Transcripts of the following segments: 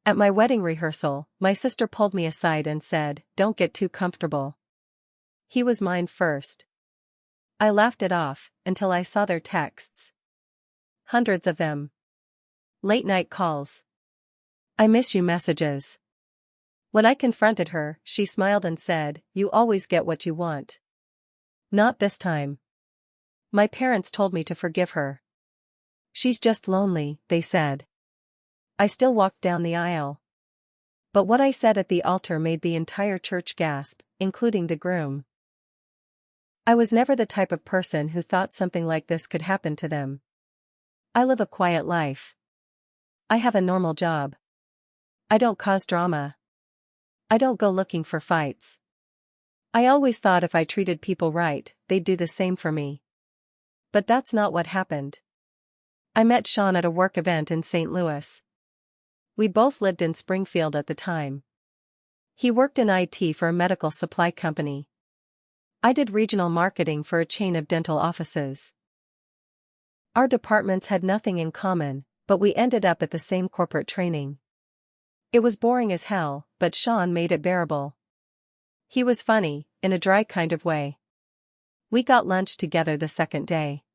At my wedding rehearsal, my sister pulled me aside and said, "Don't get too comfortable. He was mine first." I laughed it off, until I saw their texts. Hundreds of them. Late night calls. "I miss you" messages. When I confronted her, she smiled and said, "You always get what you want." Not this time. My parents told me to forgive her. "She's just lonely," they said. I still walked down the aisle. But what I said at the altar made the entire church gasp, including the groom. I was never the type of person who thought something like this could happen to them. I live a quiet life. I have a normal job. I don't cause drama. I don't go looking for fights. I always thought if I treated people right, they'd do the same for me. But that's not what happened. I met Sean at a work event in St. Louis. We both lived in Springfield at the time. He worked in IT for a medical supply company. I did regional marketing for a chain of dental offices. Our departments had nothing in common, but we ended up at the same corporate training. It was boring as hell, but Sean made it bearable. He was funny, in a dry kind of way. We got lunch together the second day.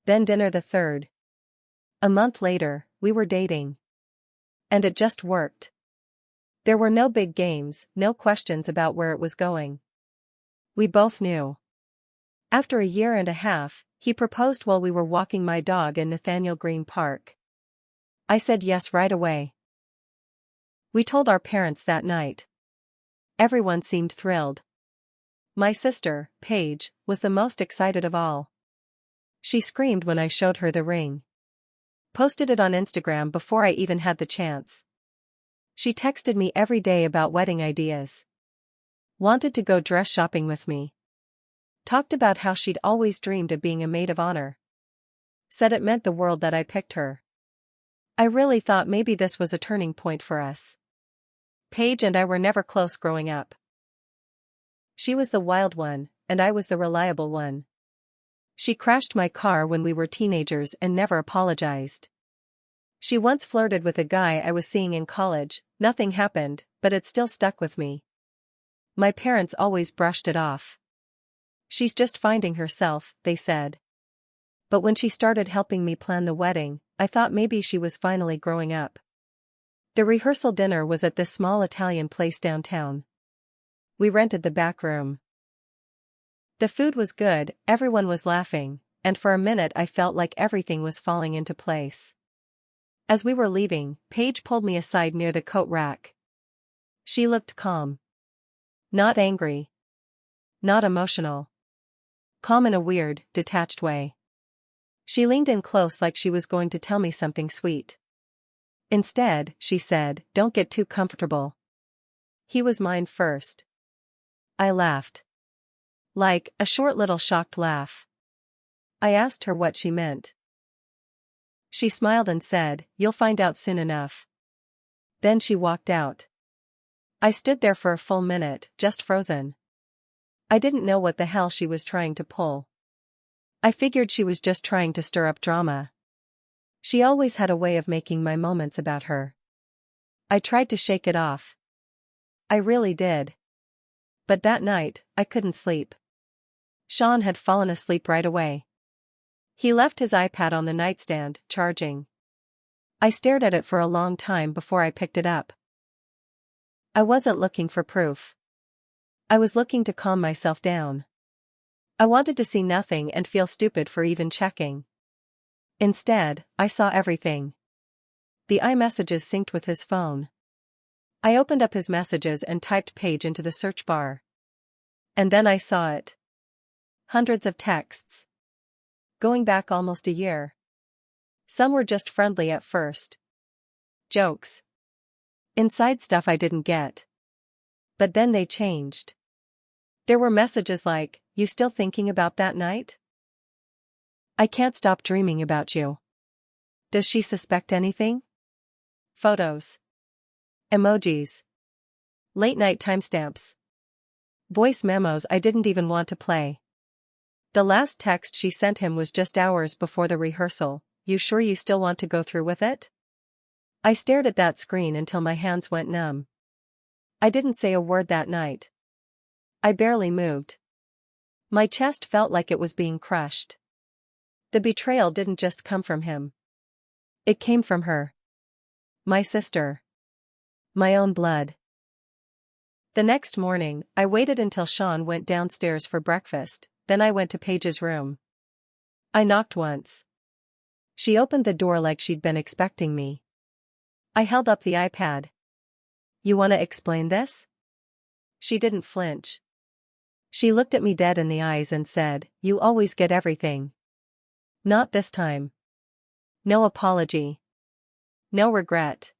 Then dinner the third. A month later, we were dating. And it just worked. There were no big games, no questions about where it was going. We both knew. After a year and a half, he proposed while we were walking my dog in Nathaniel Green Park. I said yes right away. We told our parents that night. Everyone seemed thrilled. My sister, Paige, was the most excited of all. She screamed when I showed her the ring. Posted it on Instagram before I even had the chance. She texted me every day about wedding ideas. Wanted to go dress shopping with me. Talked about how she'd always dreamed of being a maid of honor. Said it meant the world that I picked her. I really thought maybe this was a turning point for us. Paige and I were never close growing up. She was the wild one, and I was the reliable one. She crashed my car when we were teenagers and never apologized. She once flirted with a guy I was seeing in college. Nothing happened, but it still stuck with me. My parents always brushed it off. "She's just finding herself," they said. But when she started helping me plan the wedding, I thought maybe she was finally growing up. The rehearsal dinner was at this small Italian place downtown. We rented the back room. The food was good, everyone was laughing, and for a minute I felt like everything was falling into place. As we were leaving, Paige pulled me aside near the coat rack. She looked calm. Not angry. Not emotional. Calm in a weird, detached way. She leaned in close like she was going to tell me something sweet. Instead, she said, "Don't get too comfortable. He was mine first." I laughed. Like, a short little shocked laugh. I asked her what she meant. She smiled and said, "You'll find out soon enough." Then she walked out. I stood there for a full minute, just frozen. I didn't know what the hell she was trying to pull. I figured she was just trying to stir up drama. She always had a way of making my moments about her. I tried to shake it off. I really did. But that night, I couldn't sleep. Sean had fallen asleep right away. He left his iPad on the nightstand, charging. I stared at it for a long time before I picked it up. I wasn't looking for proof. I was looking to calm myself down. I wanted to see nothing and feel stupid for even checking. Instead, I saw everything. The iMessages synced with his phone. I opened up his messages and typed Paige into the search bar. And then I saw it. Hundreds of texts. Going back almost a year. Some were just friendly at first. Jokes. Inside stuff I didn't get. But then they changed. There were messages like, "You still thinking about that night? I can't stop dreaming about you. Does she suspect anything?" Photos. Emojis. Late night timestamps. Voice memos I didn't even want to play. The last text she sent him was just hours before the rehearsal. "You sure you still want to go through with it?" I stared at that screen until my hands went numb. I didn't say a word that night. I barely moved. My chest felt like it was being crushed. The betrayal didn't just come from him. It came from her. My sister. My own blood. The next morning, I waited until Sean went downstairs for breakfast, then I went to Paige's room. I knocked once. She opened the door like she'd been expecting me. I held up the iPad. "You want to explain this?" She didn't flinch. She looked at me dead in the eyes and said, "You always get everything." "Not this time." No apology. No regret.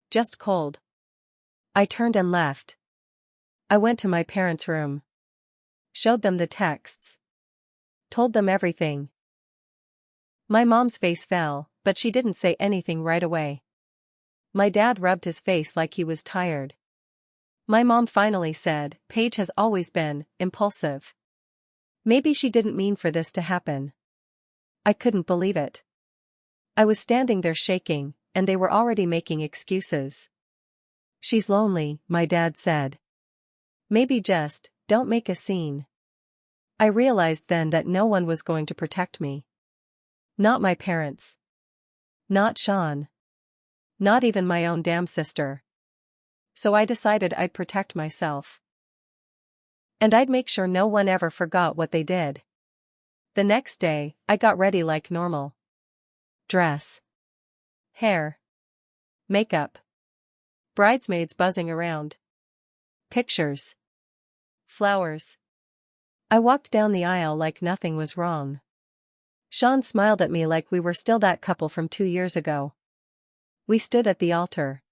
Just cold. I turned and left. I went to my parents' room. Showed them the texts. Told them everything. My mom's face fell, but she didn't say anything right away. My dad rubbed his face like he was tired. My mom finally said, "Paige has always been impulsive. Maybe she didn't mean for this to happen." I couldn't believe it. I was standing there shaking, and they were already making excuses. "She's lonely," my dad said. "Maybe just, don't make a scene." I realized then that no one was going to protect me. Not my parents. Not Sean. Not even my own damn sister. So I decided I'd protect myself. And I'd make sure no one ever forgot what they did. The next day, I got ready like normal. Dress. Hair. Makeup. Bridesmaids buzzing around. Pictures. Flowers. I walked down the aisle like nothing was wrong. Sean smiled at me like we were still that couple from 2 years ago. We stood at the altar.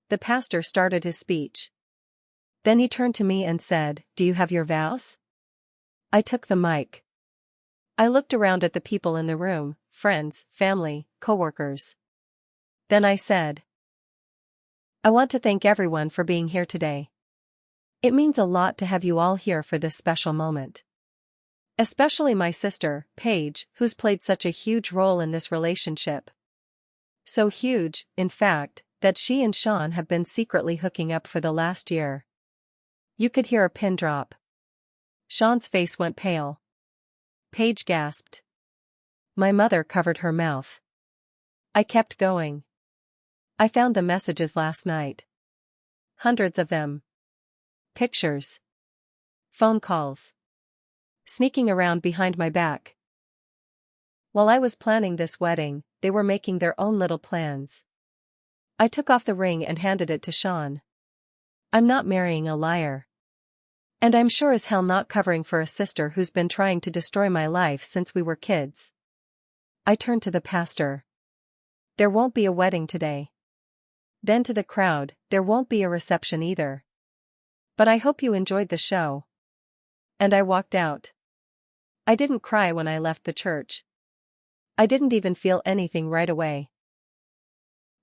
The pastor started his speech. Then he turned to me and said, "Do you have your vows?" I took the mic. I looked around at the people in the room, friends, family, coworkers. Then I said, "I want to thank everyone for being here today. It means a lot to have you all here for this special moment. Especially my sister, Paige, who's played such a huge role in this relationship. So huge, in fact, that she and Sean have been secretly hooking up for the last year." You could hear a pin drop. Sean's face went pale. Paige gasped. My mother covered her mouth. I kept going. I found the messages last night. Hundreds of them. Pictures. Phone calls. Sneaking around behind my back. While I was planning this wedding, they were making their own little plans. I took off the ring and handed it to Sean. I'm not marrying a liar. And I'm sure as hell not covering for a sister who's been trying to destroy my life since we were kids. I turned to the pastor. There won't be a wedding today. Then to the crowd, there won't be a reception either. But I hope you enjoyed the show. And I walked out. I didn't cry when I left the church. I didn't even feel anything right away.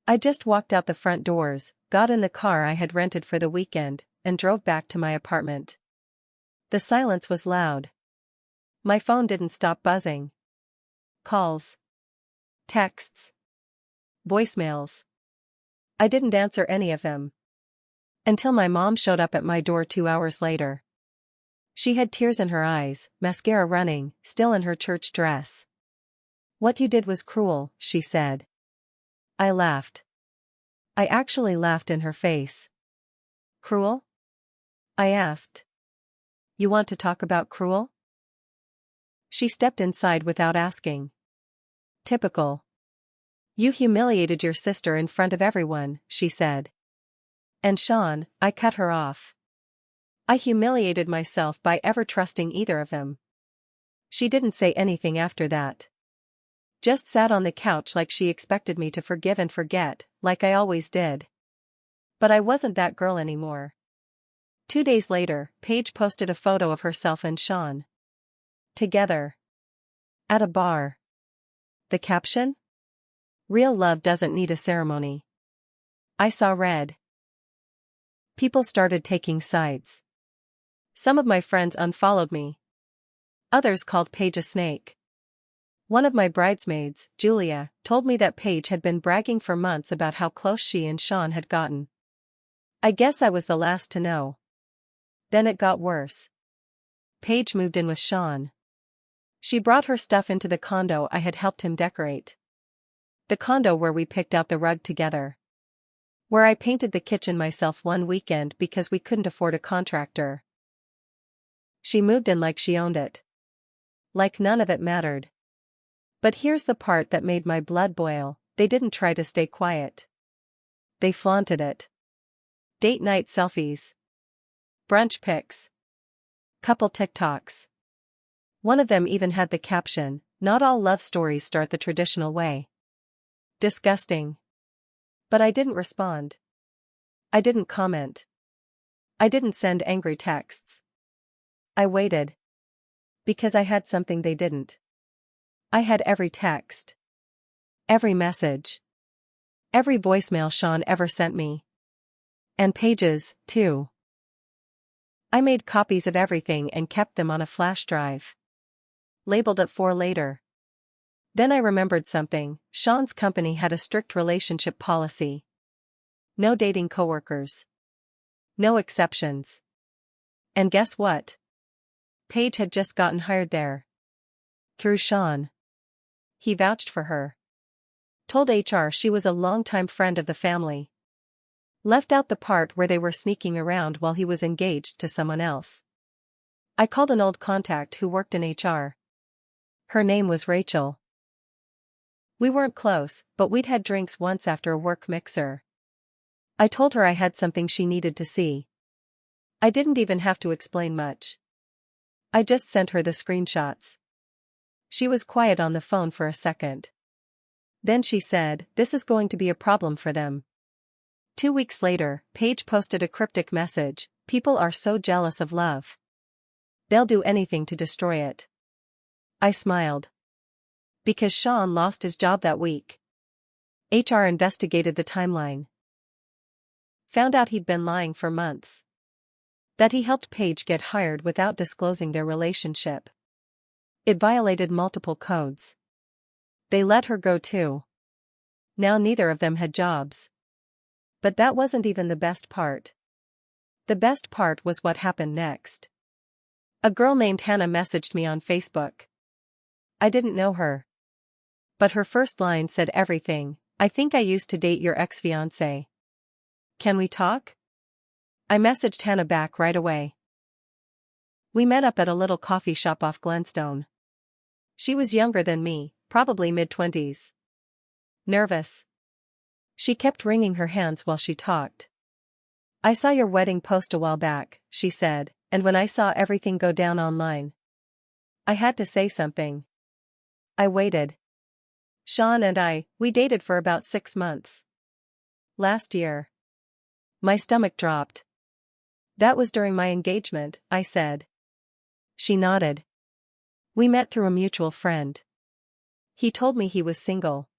I just walked out the front doors, got in the car I had rented for the weekend, and drove back to my apartment. The silence was loud. My phone didn't stop buzzing. Calls. Texts. Voicemails. I didn't answer any of them. Until my mom showed up at my door 2 hours later. She had tears in her eyes, mascara running, still in her church dress. "What you did was cruel," she said. I laughed. I actually laughed in her face. "Cruel?" I asked. "You want to talk about cruel?" She stepped inside without asking. "Typical. You humiliated your sister in front of everyone," she said. "And Sean," I cut her off. "I humiliated myself by ever trusting either of them." She didn't say anything after that. Just sat on the couch like she expected me to forgive and forget, like I always did. But I wasn't that girl anymore. 2 days later, Paige posted a photo of herself and Sean. Together. At a bar. The caption? "Real love doesn't need a ceremony." I saw red. People started taking sides. Some of my friends unfollowed me. Others called Paige a snake. One of my bridesmaids, Julia, told me that Paige had been bragging for months about how close she and Sean had gotten. I guess I was the last to know. Then it got worse. Paige moved in with Sean. She brought her stuff into the condo I had helped him decorate. The condo where we picked out the rug together. Where I painted the kitchen myself one weekend because we couldn't afford a contractor. She moved in like she owned it. Like none of it mattered. But here's the part that made my blood boil: they didn't try to stay quiet. They flaunted it. Date night selfies. Brunch pics. Couple TikToks. One of them even had the caption, "Not all love stories start the traditional way." Disgusting. But I didn't respond. I didn't comment. I didn't send angry texts. I waited. Because I had something they didn't. I had every text. Every message. Every voicemail Sean ever sent me. And Paige's, too. I made copies of everything and kept them on a flash drive. Labeled it "for later." Then I remembered something: Sean's company had a strict relationship policy. No dating coworkers. No exceptions. And guess what? Paige had just gotten hired there. Through Sean. He vouched for her. Told HR she was a longtime friend of the family. Left out the part where they were sneaking around while he was engaged to someone else. I called an old contact who worked in HR. Her name was Rachel. We weren't close, but we'd had drinks once after a work mixer. I told her I had something she needed to see. I didn't even have to explain much. I just sent her the screenshots. She was quiet on the phone for a second. Then she said, "This is going to be a problem for them." 2 weeks later, Paige posted a cryptic message: "People are so jealous of love. They'll do anything to destroy it." I smiled. Because Sean lost his job that week. HR investigated the timeline. Found out he'd been lying for months. That he helped Paige get hired without disclosing their relationship. It violated multiple codes. They let her go too. Now neither of them had jobs. But that wasn't even the best part. The best part was what happened next. A girl named Hannah messaged me on Facebook. I didn't know her. But her first line said everything: "I think I used to date your ex-fiancé. Can we talk?" I messaged Hannah back right away. We met up at a little coffee shop off Glenstone. She was younger than me, probably mid-20s. Nervous. She kept wringing her hands while she talked. "I saw your wedding post a while back," she said, "and when I saw everything go down online, I had to say something." I waited. Sean and we dated for about 6 months. Last year. My stomach dropped. "That was during my engagement," I said. She nodded. "We met through a mutual friend. He told me he was single.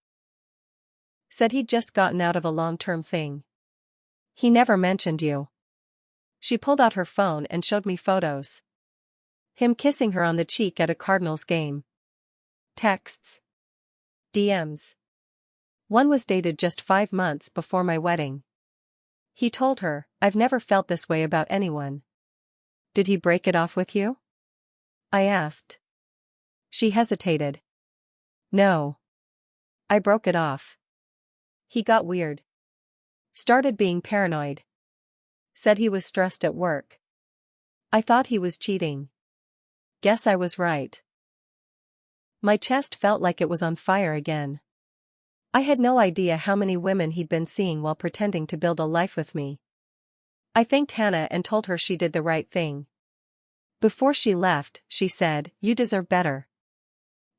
Said he'd just gotten out of a long-term thing. He never mentioned you." She pulled out her phone and showed me photos. Him kissing her on the cheek at a Cardinals game. Texts. DMs. One was dated just 5 months before my wedding. He told her, "I've never felt this way about anyone." "Did he break it off with you?" I asked. She hesitated. "No. I broke it off. He got weird. Started being paranoid. Said he was stressed at work. I thought he was cheating. Guess I was right." My chest felt like it was on fire again. I had no idea how many women he'd been seeing while pretending to build a life with me. I thanked Hannah and told her she did the right thing. Before she left, she said, "You deserve better.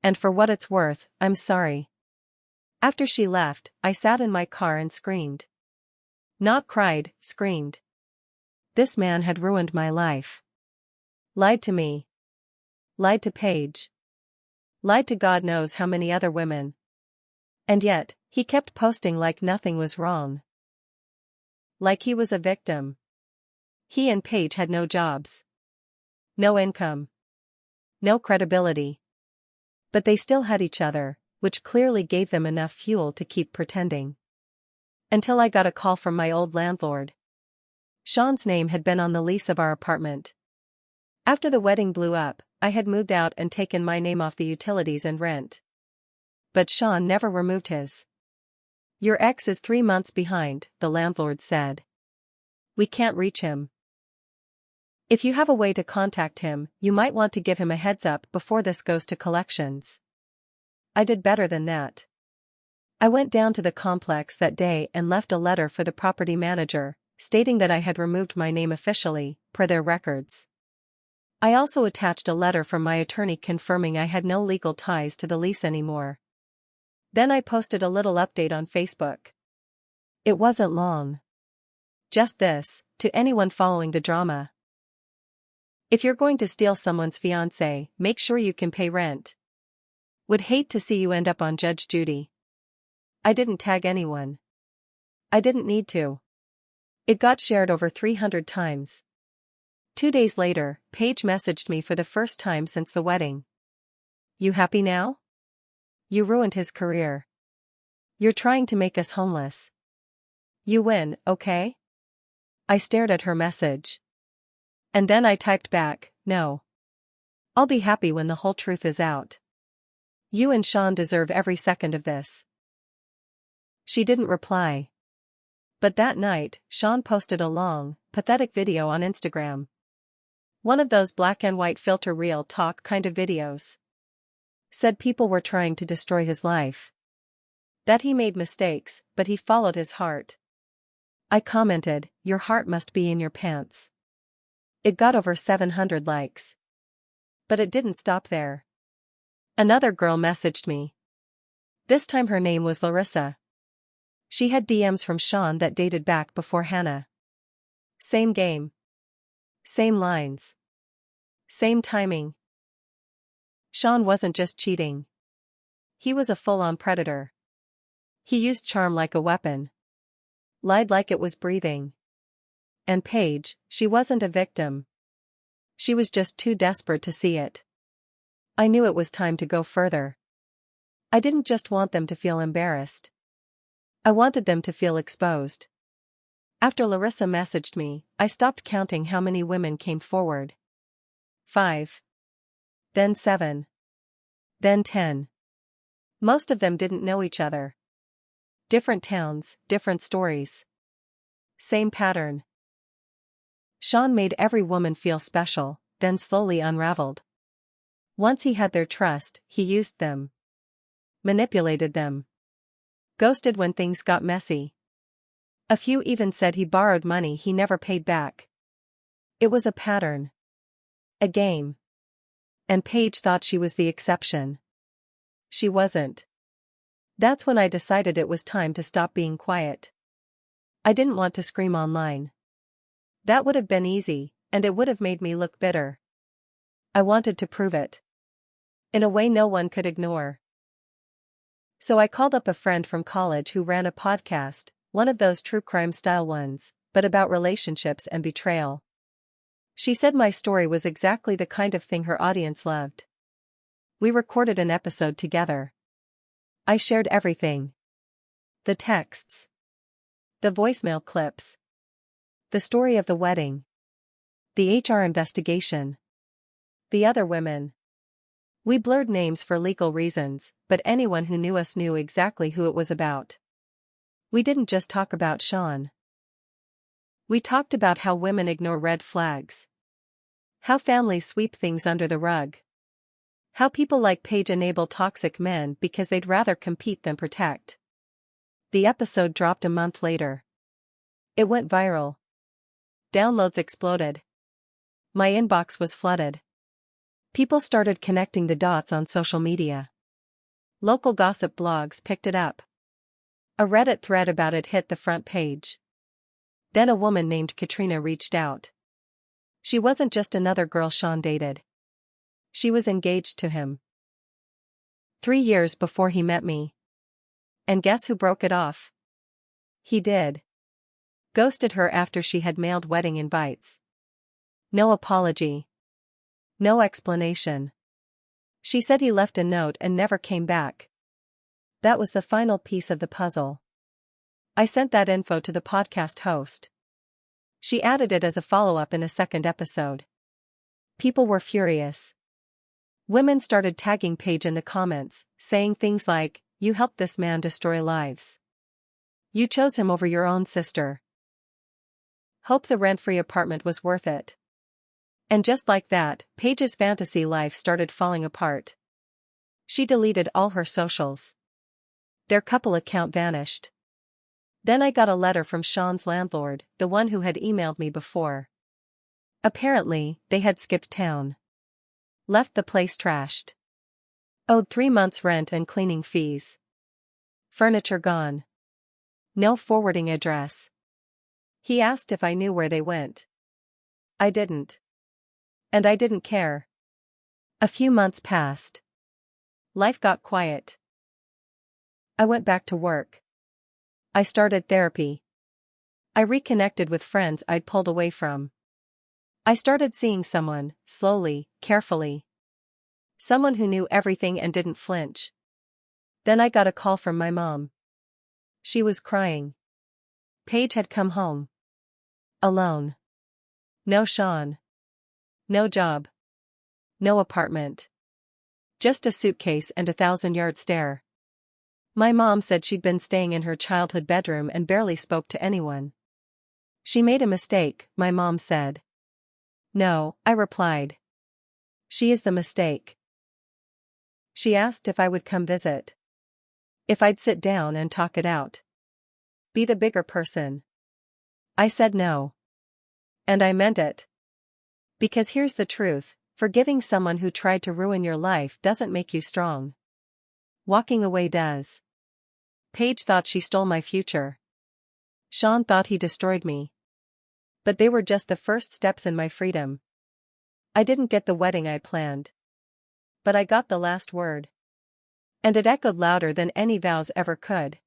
And for what it's worth, I'm sorry." After she left, I sat in my car and screamed. Not cried, screamed. This man had ruined my life. Lied to me. Lied to Paige. Lied to God knows how many other women. And yet, he kept posting like nothing was wrong. Like he was a victim. He and Paige had no jobs. No income. No credibility. But they still had each other, which clearly gave them enough fuel to keep pretending. Until I got a call from my old landlord. Sean's name had been on the lease of our apartment. After the wedding blew up, I had moved out and taken my name off the utilities and rent. But Sean never removed his. "Your ex is 3 months behind," the landlord said. "We can't reach him. If you have a way to contact him, you might want to give him a heads up before this goes to collections." I did better than that. I went down to the complex that day and left a letter for the property manager, stating that I had removed my name officially, per their records. I also attached a letter from my attorney confirming I had no legal ties to the lease anymore. Then I posted a little update on Facebook. It wasn't long. Just this, to anyone following the drama. "If you're going to steal someone's fiancé, make sure you can pay rent. Would hate to see you end up on Judge Judy." I didn't tag anyone. I didn't need to. It got shared over 300 times. 2 days later, Paige messaged me for the first time since the wedding. "You happy now? You ruined his career. You're trying to make us homeless. You win, okay?" I stared at her message. And then I typed back, "No. I'll be happy when the whole truth is out. You and Sean deserve every second of this." She didn't reply. But that night, Sean posted a long, pathetic video on Instagram. One of those black and white filter real talk kind of videos. Said people were trying to destroy his life. That he made mistakes, but he followed his heart. I commented, "Your heart must be in your pants." It got over 700 likes. But it didn't stop there. Another girl messaged me. This time her name was Larissa. She had DMs from Sean that dated back before Hannah. Same game. Same lines. Same timing. Sean wasn't just cheating. He was a full-on predator. He used charm like a weapon. Lied like it was breathing. And Paige, she wasn't a victim. She was just too desperate to see it. I knew it was time to go further. I didn't just want them to feel embarrassed. I wanted them to feel exposed. After Larissa messaged me, I stopped counting how many women came forward. 5. Then 7. Then 10. Most of them didn't know each other. Different towns, different stories. Same pattern. Sean made every woman feel special, then slowly unraveled. Once he had their trust, he used them. Manipulated them. Ghosted when things got messy. A few even said he borrowed money he never paid back. It was a pattern. A game. And Paige thought she was the exception. She wasn't. That's when I decided it was time to stop being quiet. I didn't want to scream online. That would have been easy, and it would have made me look bitter. I wanted to prove it. In a way no one could ignore. So I called up a friend from college who ran a podcast, one of those true crime style ones, but about relationships and betrayal. She said my story was exactly the kind of thing her audience loved. We recorded an episode together. I shared everything. The texts. The voicemail clips. The story of the wedding. The HR investigation. The other women. We blurred names for legal reasons, but anyone who knew us knew exactly who it was about. We didn't just talk about Sean. We talked about how women ignore red flags. How families sweep things under the rug. How people like Paige enable toxic men because they'd rather compete than protect. The episode dropped a month later. It went viral. Downloads exploded. My inbox was flooded. People started connecting the dots on social media. Local gossip blogs picked it up. A Reddit thread about it hit the front page. Then a woman named Katrina reached out. She wasn't just another girl Sean dated. She was engaged to him. 3 years before he met me. And guess who broke it off? He did. Ghosted her after she had mailed wedding invites. No apology. No explanation. She said he left a note and never came back. That was the final piece of the puzzle. I sent that info to the podcast host. She added it as a follow-up in a second episode. People were furious. Women started tagging Paige in the comments, saying things like, "You helped this man destroy lives. You chose him over your own sister. Hope the rent-free apartment was worth it." And just like that, Paige's fantasy life started falling apart. She deleted all her socials. Their couple account vanished. Then I got a letter from Sean's landlord, the one who had emailed me before. Apparently, they had skipped town. Left the place trashed. Owed 3 months' rent and cleaning fees. Furniture gone. No forwarding address. He asked if I knew where they went. I didn't. And I didn't care. A few months passed. Life got quiet. I went back to work. I started therapy. I reconnected with friends I'd pulled away from. I started seeing someone, slowly, carefully. Someone who knew everything and didn't flinch. Then I got a call from my mom. She was crying. Paige had come home. Alone. No Sean. No job. No apartment. Just a suitcase and a 1,000-yard stare. My mom said she'd been staying in her childhood bedroom and barely spoke to anyone. She made a mistake, my mom said. No, I replied. She is the mistake. She asked if I would come visit. If I'd sit down and talk it out. Be the bigger person. I said no. And I meant it. Because here's the truth, forgiving someone who tried to ruin your life doesn't make you strong. Walking away does. Paige thought she stole my future. Sean thought he destroyed me. But they were just the first steps in my freedom. I didn't get the wedding I planned. But I got the last word. And it echoed louder than any vows ever could.